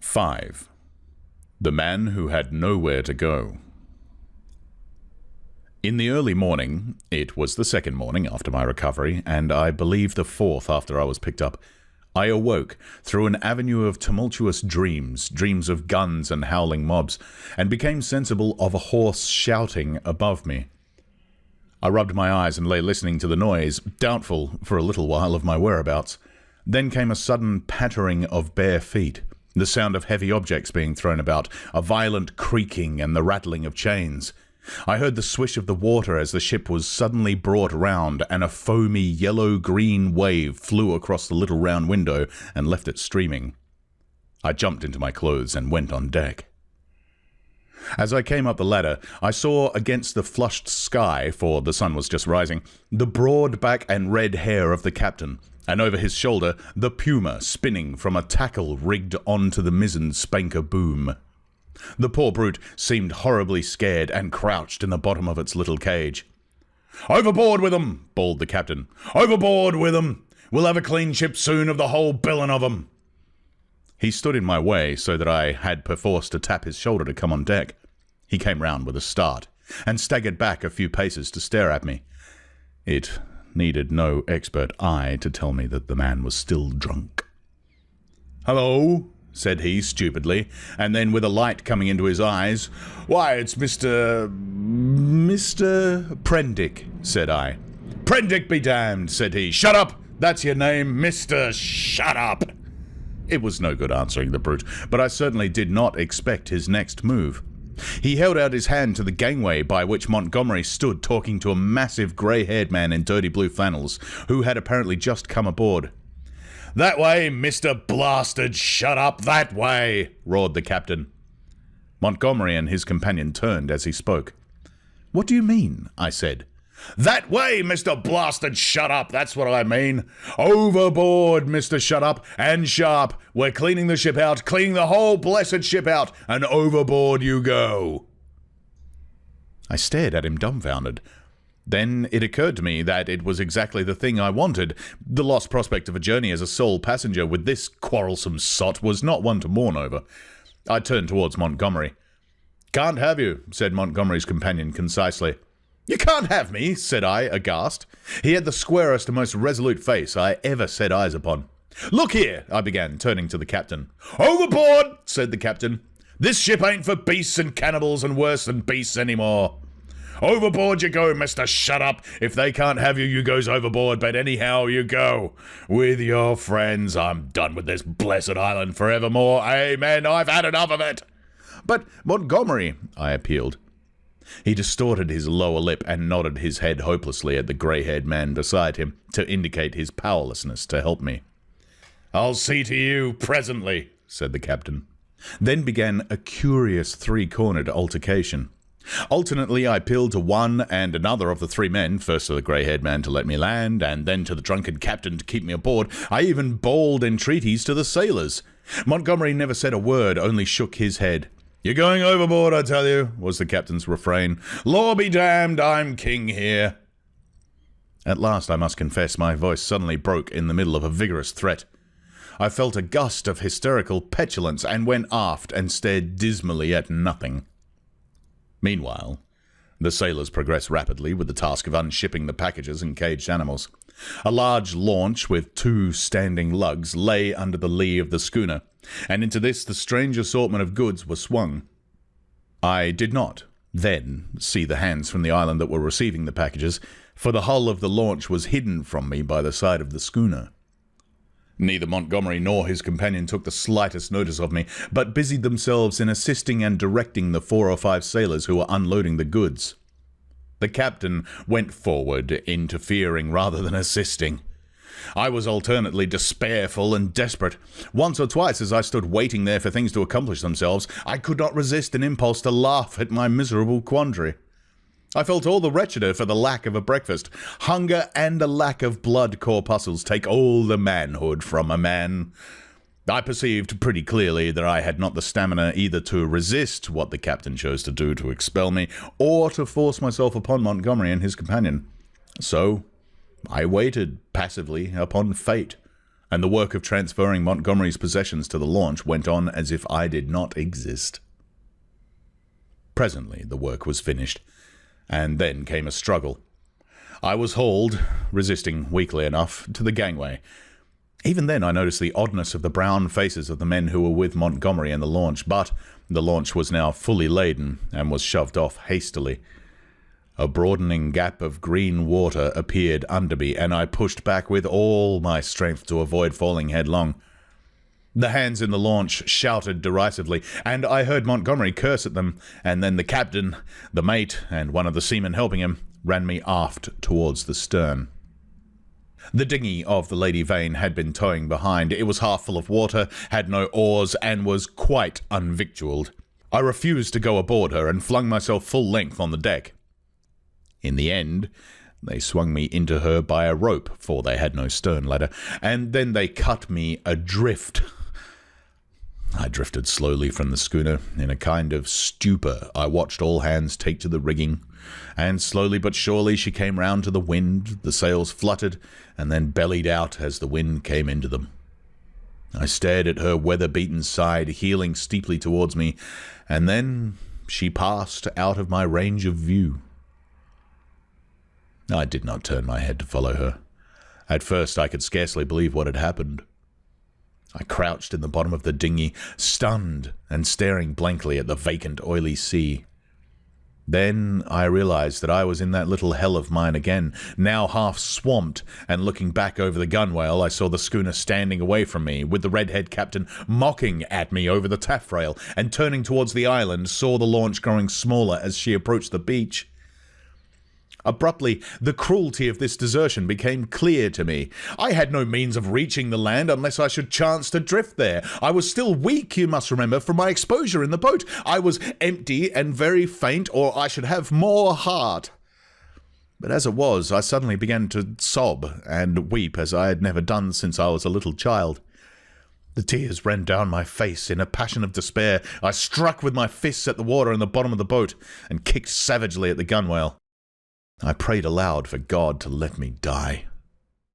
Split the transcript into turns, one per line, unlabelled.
5. The Man Who Had Nowhere to Go. In the early morning, it was the second morning after my recovery, and I believe the fourth after I was picked up, I awoke through an avenue of tumultuous dreams of guns and howling mobs, and became sensible of a hoarse shouting above me. I rubbed my eyes and lay listening to the noise, doubtful for a little while of my whereabouts. Then came a sudden pattering of bare feet, the sound of heavy objects being thrown about, a violent creaking and the rattling of chains. I heard the swish of the water as the ship was suddenly brought round, and a foamy yellow-green wave flew across the little round window and left it streaming. I jumped into my clothes and went on deck. As I came up the ladder, I saw against the flushed sky, for the sun was just rising, the broad back and red hair of the captain, and over his shoulder the puma spinning from a tackle rigged onto the mizzen spanker boom. The poor brute seemed horribly scared and crouched in the bottom of its little cage. "Overboard with 'em!" bawled the captain. "Overboard with 'em! We'll have a clean ship soon of the whole billin' of 'em!" He stood in my way so that I had perforce to tap his shoulder to come on deck. He came round with a start, and staggered back a few paces to stare at me. It needed no expert eye to tell me that the man was still drunk. "Hello," said he stupidly, and then with a light coming into his eyes, "Why, it's Mr. Prendick," said I. "Prendick be damned," said he. "Shut up! That's your name, Mr. Shut Up!" It was no good answering the brute, but I certainly did not expect his next move. He held out his hand to the gangway by which Montgomery stood talking to a massive grey-haired man in dirty blue flannels, who had apparently just come aboard. "That way, Mr. Blasted Shut Up, that way!" roared the captain. Montgomery and his companion turned as he spoke. "What do you mean?" I said. "That way, Mr. Blasted Shut Up, that's what I mean. Overboard, Mr. Shut Up, and sharp. We're cleaning the ship out, cleaning the whole blessed ship out, and overboard you go." I stared at him dumbfounded. Then it occurred to me that it was exactly the thing I wanted. The lost prospect of a journey as a sole passenger with this quarrelsome sot was not one to mourn over. I turned towards Montgomery. "Can't have you," said Montgomery's companion concisely. "You can't have me," said I, aghast. He had the squarest and most resolute face I ever set eyes upon. "Look here," I began, turning to the captain. "Overboard," said the captain. "This ship ain't for beasts and cannibals and worse than beasts anymore. Overboard you go, Mr. Shut Up. If they can't have you, you goes overboard, but anyhow you go. With your friends. I'm done with this blessed island forevermore. Amen. I've had enough of it." "But, Montgomery," I appealed. He distorted his lower lip and nodded his head hopelessly at the grey-haired man beside him to indicate his powerlessness to help me. "I'll see to you presently," said the captain. Then began a curious three-cornered altercation. Alternately I appealed to one and another of the three men, first to the grey-haired man to let me land, and then to the drunken captain to keep me aboard. I even bawled entreaties to the sailors. Montgomery never said a word, only shook his head. "You're going overboard, I tell you," was the captain's refrain. "Law be damned, I'm king here." At last, I must confess, my voice suddenly broke in the middle of a vigorous threat. I felt a gust of hysterical petulance and went aft and stared dismally at nothing. Meanwhile, the sailors progressed rapidly with the task of unshipping the packages and caged animals. A large launch with 2 standing lugs lay under the lee of the schooner, and into this the strange assortment of goods were swung. I did not, then, see the hands from the island that were receiving the packages, for the hull of the launch was hidden from me by the side of the schooner. Neither Montgomery nor his companion took the slightest notice of me, but busied themselves in assisting and directing the 4 or 5 sailors who were unloading the goods. The captain went forward, interfering rather than assisting. I was alternately despairful and desperate. Once or twice, as I stood waiting there for things to accomplish themselves, I could not resist an impulse to laugh at my miserable quandary. I felt all the wretcheder for the lack of a breakfast. Hunger and a lack of blood corpuscles take all the manhood from a man. I perceived pretty clearly that I had not the stamina either to resist what the captain chose to do to expel me, or to force myself upon Montgomery and his companion. So I waited passively upon fate, and the work of transferring Montgomery's possessions to the launch went on as if I did not exist. Presently the work was finished, and then came a struggle. I was hauled, resisting weakly enough, to the gangway. Even then I noticed the oddness of the brown faces of the men who were with Montgomery in the launch, but the launch was now fully laden and was shoved off hastily. A broadening gap of green water appeared under me, and I pushed back with all my strength to avoid falling headlong. The hands in the launch shouted derisively, and I heard Montgomery curse at them, and then the captain, the mate, and one of the seamen helping him, ran me aft towards the stern. The dinghy of the Lady Vane had been towing behind. It was half full of water, had no oars, and was quite unvictualled. I refused to go aboard her, and flung myself full length on the deck. In the end, they swung me into her by a rope, for they had no stern ladder, and then they cut me adrift. I drifted slowly from the schooner. In a kind of stupor, I watched all hands take to the rigging, and slowly but surely she came round to the wind, the sails fluttered, and then bellied out as the wind came into them. I stared at her weather-beaten side, heeling steeply towards me, and then she passed out of my range of view. I did not turn my head to follow her. At first I could scarcely believe what had happened. I crouched in the bottom of the dinghy, stunned and staring blankly at the vacant, oily sea. Then I realized that I was in that little hell of mine again, now half swamped, and looking back over the gunwale I saw the schooner standing away from me, with the red-haired captain mocking at me over the taffrail, and turning towards the island saw the launch growing smaller as she approached the beach. Abruptly, the cruelty of this desertion became clear to me. I had no means of reaching the land unless I should chance to drift there. I was still weak, you must remember, from my exposure in the boat. I was empty and very faint, or I should have more heart. But as it was, I suddenly began to sob and weep as I had never done since I was a little child. The tears ran down my face. In a passion of despair, I struck with my fists at the water in the bottom of the boat and kicked savagely at the gunwale. I prayed aloud for God to let me die.